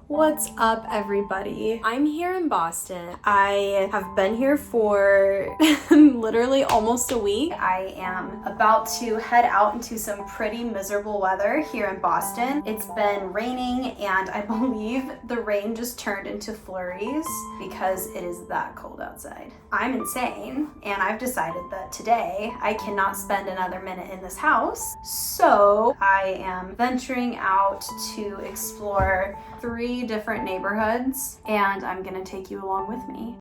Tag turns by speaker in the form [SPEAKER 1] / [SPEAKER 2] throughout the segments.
[SPEAKER 1] What's up, everybody? I'm here in Boston. I have been here for literally almost a week. I am about to head out into some pretty miserable weather here in Boston. It's been raining and I believe the rain just turned into flurries because it is that cold outside. I'm insane and I've decided that today I cannot spend another minute in this house. So I am venturing out to explore 3 different neighborhoods, and I'm gonna take you along with me.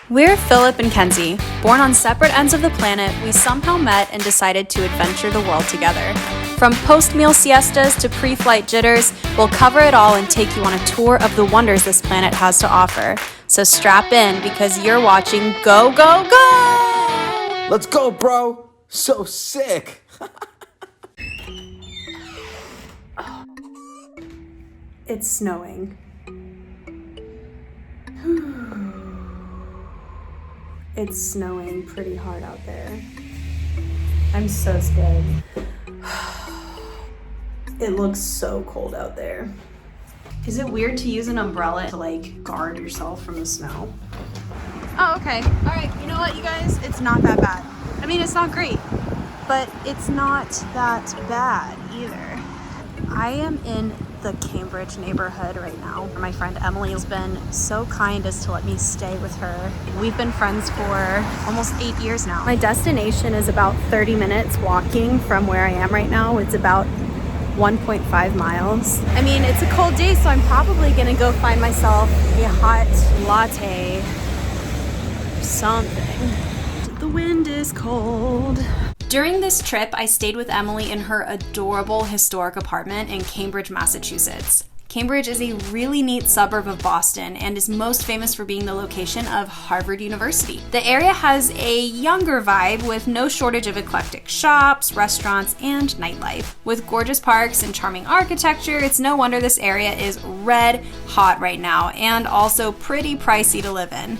[SPEAKER 1] We're Philip and Kenzie. Born on separate ends of the planet, we somehow met and decided to adventure the world together. From post-meal siestas to pre-flight jitters, we'll cover it all and take you on a tour of the wonders this planet has to offer. So strap in because you're watching Go, Go, Go!
[SPEAKER 2] Let's go, bro! So sick!
[SPEAKER 1] It's snowing. It's snowing pretty hard out there. I'm so scared. It looks so cold out there. Is it weird to use an umbrella to like guard yourself from the snow? Oh, okay. All right, you know what, you guys? It's not that bad. I mean, it's not great, but it's not that bad either. I am in the Cambridge neighborhood right now. My friend Emily has been so kind as to let me stay with her. We've been friends for almost 8 years now. My destination is about 30 minutes walking from where I am right now. It's about 1.5 miles. I mean, it's a cold day, so I'm probably gonna go find myself a hot latte, something. The wind is cold. During this trip, I stayed with Emily in her adorable historic apartment in Cambridge, Massachusetts. Cambridge is a really neat suburb of Boston and is most famous for being the location of Harvard University. The area has a younger vibe with no shortage of eclectic shops, restaurants, and nightlife. With gorgeous parks and charming architecture, it's no wonder this area is red hot right now and also pretty pricey to live in.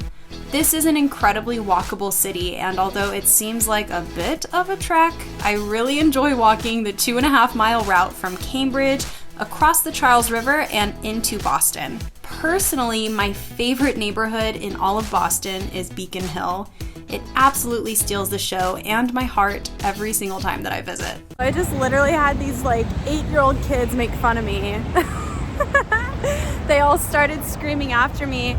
[SPEAKER 1] This is an incredibly walkable city, and although it seems like a bit of a trek, I really enjoy walking the 2.5-mile route from Cambridge across the Charles River and into Boston. Personally, my favorite neighborhood in all of Boston is Beacon Hill. It absolutely steals the show and my heart every single time that I visit. I just literally had these like 8-year-old kids make fun of me. They all started screaming after me,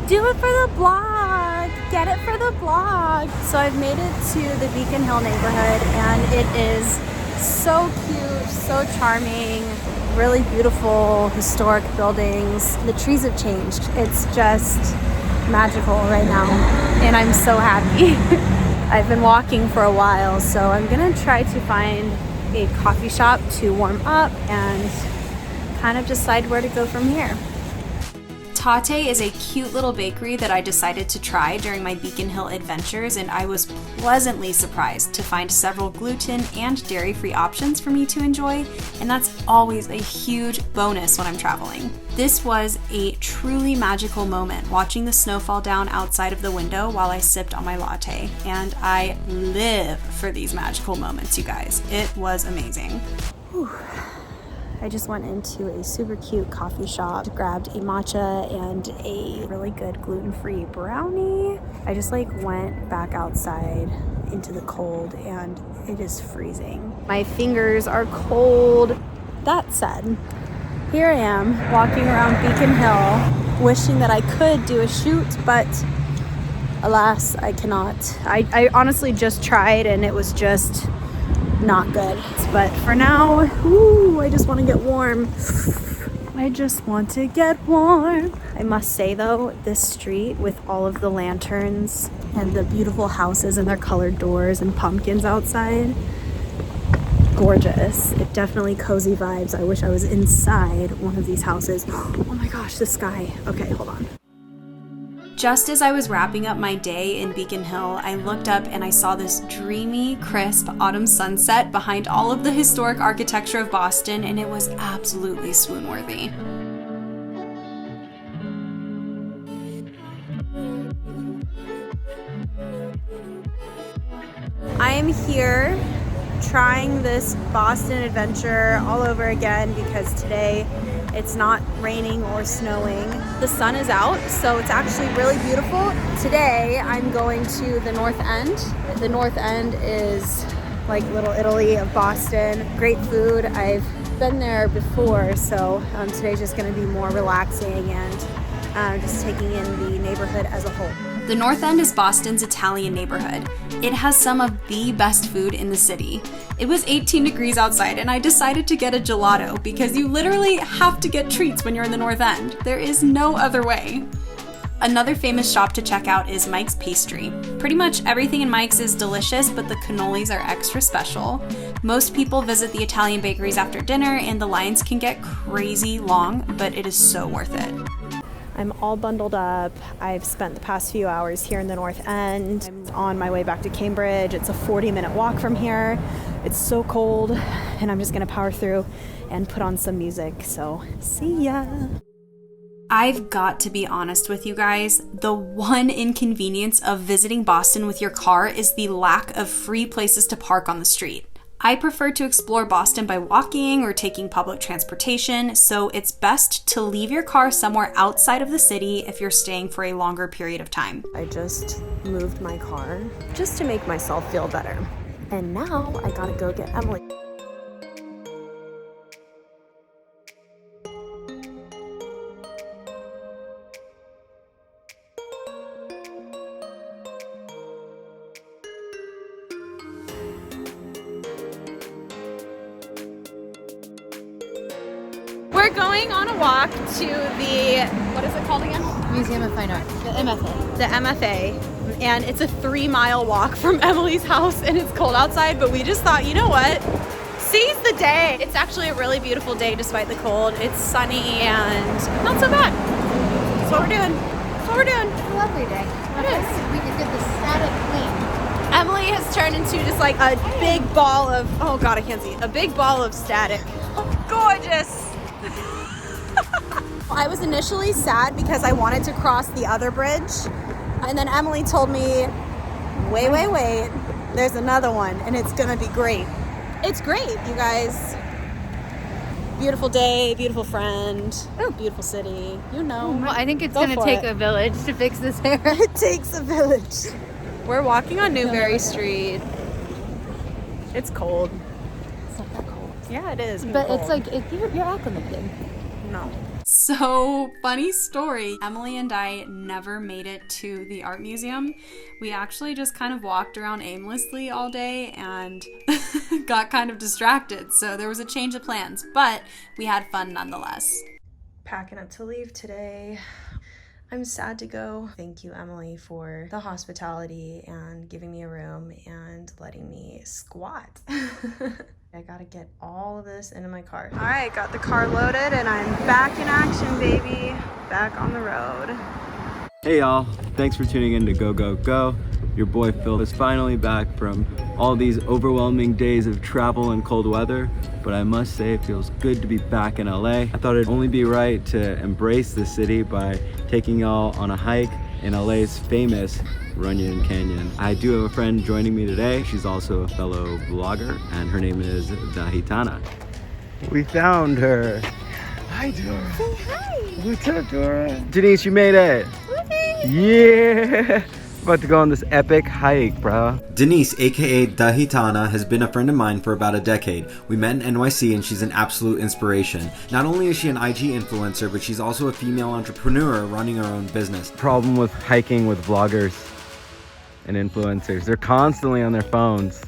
[SPEAKER 1] "Do it for the blog! Get it for the blog!" So I've made it to the Beacon Hill neighborhood and it is so cute, so charming, really beautiful historic buildings. The trees have changed. It's just magical right now and I'm so happy. I've been walking for a while, so I'm gonna try to find a coffee shop to warm up and kind of decide where to go from here. Tatte is a cute little bakery that I decided to try during my Beacon Hill adventures, and I was pleasantly surprised to find several gluten and dairy-free options for me to enjoy, and that's always a huge bonus when I'm traveling. This was a truly magical moment watching the snow fall down outside of the window while I sipped on my latte, and I live for these magical moments, you guys. It was amazing. Whew. I just went into a super cute coffee shop, grabbed a matcha and a really good gluten-free brownie. I just went back outside into the cold and it is freezing. My fingers are cold. That said, here I am walking around Beacon Hill, wishing that I could do a shoot, but alas, I cannot. I honestly just tried and it was just not good. But for now, I just want to get warm. I just want to get warm. I must say though, this street with all of the lanterns and the beautiful houses and their colored doors and pumpkins outside, gorgeous. It definitely cozy vibes. I wish I was inside one of these houses. Oh my gosh, the sky. Okay, hold on. Just as I was wrapping up my day in Beacon Hill, I looked up and I saw this dreamy, crisp autumn sunset behind all of the historic architecture of Boston, and it was absolutely swoon-worthy. I am here trying this Boston adventure all over again because today it's not raining or snowing. The sun is out, so it's actually really beautiful. Today I'm going to the North End. The North End is like Little Italy of Boston. Great food. I've been there before, so today's just going to be more relaxing and just taking in the neighborhood as a whole. The North End is Boston's Italian neighborhood. It has some of the best food in the city. It was 18 degrees outside and I decided to get a gelato because you literally have to get treats when you're in the North End. There is no other way. Another famous shop to check out is Mike's Pastry. Pretty much everything in Mike's is delicious, but the cannolis are extra special. Most people visit the Italian bakeries after dinner and the lines can get crazy long, but it is so worth it. I'm all bundled up. I've spent the past few hours here in the North End. I'm on my way back to Cambridge. It's a 40-minute walk from here. It's so cold, and I'm just gonna power through and put on some music, so see ya. I've got to be honest with you guys. The one inconvenience of visiting Boston with your car is the lack of free places to park on the street. I prefer to explore Boston by walking or taking public transportation, so it's best to leave your car somewhere outside of the city if you're staying for a longer period of time. I just moved my car just to make myself feel better. And now I gotta go get Emily. We're going on a walk to the, what is it called again?
[SPEAKER 3] Museum of Fine Art, the MFA.
[SPEAKER 1] The MFA, and it's a 3-mile walk from Emily's house and it's cold outside, but we just thought, you know what? Seize the day. It's actually a really beautiful day despite the cold. It's sunny and not so bad. That's what we're doing. That's what we're doing.
[SPEAKER 3] It's a lovely day.
[SPEAKER 1] It is.
[SPEAKER 3] We could get the static clean.
[SPEAKER 1] Emily has turned into just like a big ball of, oh God, I can't see, a big ball of static. Gorgeous. I was initially sad because I wanted to cross the other bridge, and then Emily told me, wait, there's another one and it's gonna be great. It's great, you guys. Beautiful day, beautiful friend, beautiful city, you know.
[SPEAKER 3] Well, I think it's gonna take a village to fix this hair.
[SPEAKER 1] It takes a village. We're walking on Newberry Street. It's cold.
[SPEAKER 3] It's not that cold.
[SPEAKER 1] Yeah, it is.
[SPEAKER 3] But
[SPEAKER 1] cold.
[SPEAKER 3] it's like, you're acclimated.
[SPEAKER 1] No. So, funny story. Emily and I never made it to the art museum. We actually just kind of walked around aimlessly all day and got kind of distracted. So there was a change of plans, but we had fun nonetheless. Packing up to leave today. I'm sad to go. Thank you, Emily, for the hospitality and giving me a room and letting me squat. I gotta get all of this into my car. All right, got the car loaded and I'm back in action, baby. Back on the road.
[SPEAKER 2] Hey y'all, thanks for tuning in to Go Go Go. Your boy Phil is finally back from all these overwhelming days of travel and cold weather, but I must say it feels good to be back in LA. I thought it'd only be right to embrace the city by taking y'all on a hike in LA's famous Runyon Canyon. I do have a friend joining me today. She's also a fellow vlogger, and her name is Jitana. We found her. Hi, Dora.
[SPEAKER 3] Say hi.
[SPEAKER 2] What's up, Dora? Denise, you made it. Yeah. About to go on this epic hike, bro.
[SPEAKER 4] Denise, aka Jitana, has been a friend of mine for about a decade. We met in NYC and she's an absolute inspiration. Not only is she an IG influencer, but she's also a female entrepreneur running her own business.
[SPEAKER 2] Problem with hiking with vloggers and influencers. They're constantly on their phones.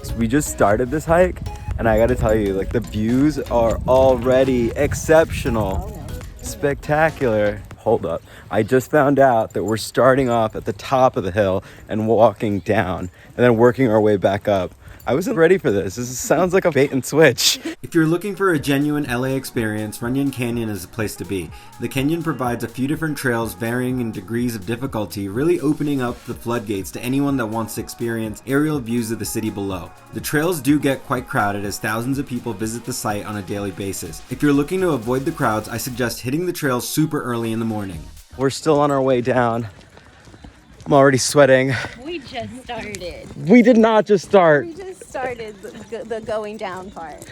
[SPEAKER 2] So we just started this hike and I gotta tell you, like, the views are already exceptional. Spectacular. Hold up. I just found out that we're starting off at the top of the hill and walking down and then working our way back up. I wasn't ready for this. This sounds like a bait and switch.
[SPEAKER 4] If you're looking for a genuine LA experience, Runyon Canyon is the place to be. The canyon provides a few different trails varying in degrees of difficulty, really opening up the floodgates to anyone that wants to experience aerial views of the city below. The trails do get quite crowded as thousands of people visit the site on a daily basis. If you're looking to avoid the crowds, I suggest hitting the trails super early in the morning.
[SPEAKER 2] We're still on our way down. I'm already sweating.
[SPEAKER 3] We just started.
[SPEAKER 2] We did not just start.
[SPEAKER 3] We just
[SPEAKER 1] started the going down part.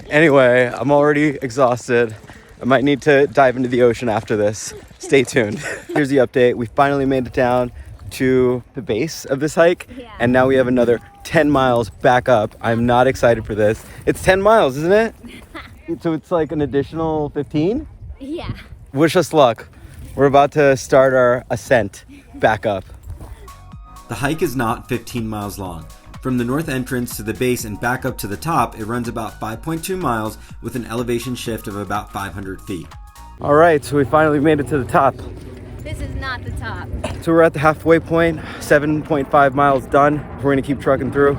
[SPEAKER 2] Anyway, I'm already exhausted. I might need to dive into the ocean after this. Stay tuned. Here's the update. We finally made it down to the base of this hike, and now we have another 10 miles back up. I'm not excited for this. It's 10 miles, isn't it? So it's like an additional 15?
[SPEAKER 1] Yeah.
[SPEAKER 2] Wish us luck. We're about to start our ascent back up.
[SPEAKER 4] The hike is not 15 miles long. From the north entrance to the base and back up to the top, it runs about 5.2 miles with an elevation shift of about 500 feet.
[SPEAKER 2] All right, so we finally made it to the top.
[SPEAKER 1] This is not the top.
[SPEAKER 2] So we're at the halfway point, 7.5 miles done. We're gonna keep trucking through,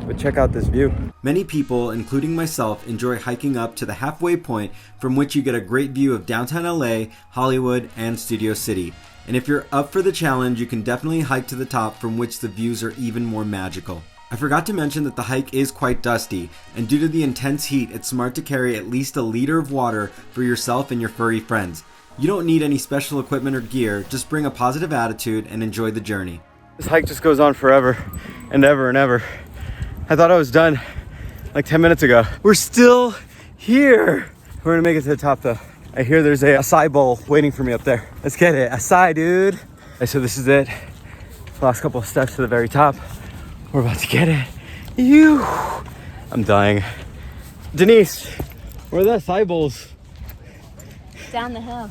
[SPEAKER 2] but check out this view.
[SPEAKER 4] Many people, including myself, enjoy hiking up to the halfway point from which you get a great view of downtown LA, Hollywood, and Studio City. And if you're up for the challenge, you can definitely hike to the top from which the views are even more magical. I forgot to mention that the hike is quite dusty, and due to the intense heat, it's smart to carry at least a liter of water for yourself and your furry friends. You don't need any special equipment or gear, just bring a positive attitude and enjoy the journey.
[SPEAKER 2] This hike just goes on forever and ever and ever. I thought I was done like 10 minutes ago. We're still here. We're gonna make it to the top though. I hear there's a acai bowl waiting for me up there. Let's get it. Acai, dude. Okay, so this is it. Last couple of steps to the very top. We're about to get it. I'm dying. Denise, where are the acai bowls?
[SPEAKER 1] Down the hill.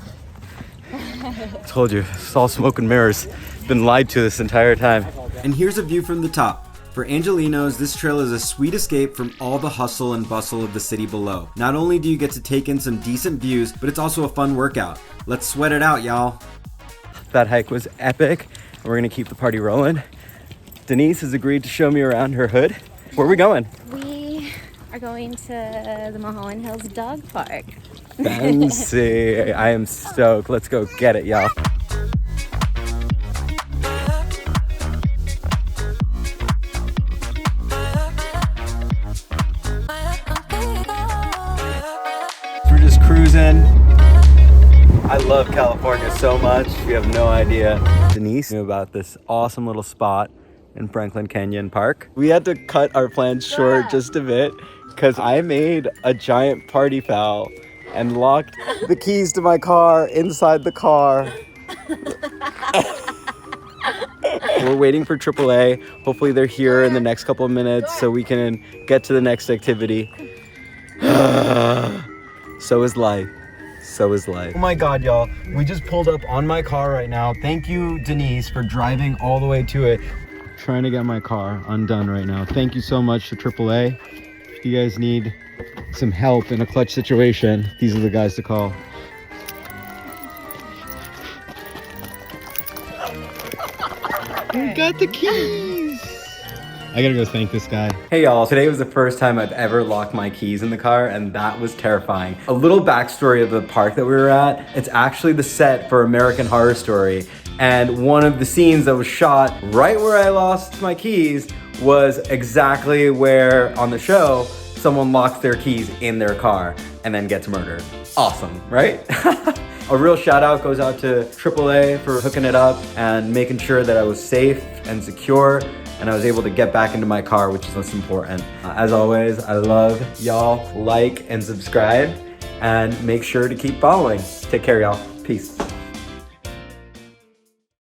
[SPEAKER 2] Told you, it's all smoke and mirrors. Been lied to this entire time.
[SPEAKER 4] And here's a view from the top. For Angelinos, this trail is a sweet escape from all the hustle and bustle of the city below. Not only do you get to take in some decent views, but it's also a fun workout. Let's sweat it out, y'all.
[SPEAKER 2] That hike was epic, and we're gonna keep the party rolling. Denise has agreed to show me around her hood. Where are we going?
[SPEAKER 1] We are going to the Mulholland Hills Dog Park.
[SPEAKER 2] Fancy. I am stoked. Let's go get it, y'all. We're just cruising. I love California so much. You have no idea. Denise knew about this awesome little spot in Runyon Canyon Park. We had to cut our plans short just a bit because I made a giant party foul and locked the keys to my car inside the car. We're waiting for AAA. Hopefully they're here in the next couple of minutes so we can get to the next activity. So is life. So is life. Oh my God, y'all. We just pulled up on my car right now. Thank you, Denise, for driving all the way to it. Trying to get my car undone right now. Thank you so much to AAA. If you guys need some help in a clutch situation, these are the guys to call. We got the keys. I gotta go thank this guy. Hey y'all, today was the first time I've ever locked my keys in the car, and that was terrifying. A little backstory of the park that we were at, it's actually the set for American Horror Story, and one of the scenes that was shot right where I lost my keys was exactly where, on the show, someone locks their keys in their car and then gets murdered. Awesome, right? A real shout out goes out to AAA for hooking it up and making sure that I was safe and secure, and I was able to get back into my car, which is what's important. As always, I love y'all. Like and subscribe, and make sure to keep following. Take care, y'all. Peace.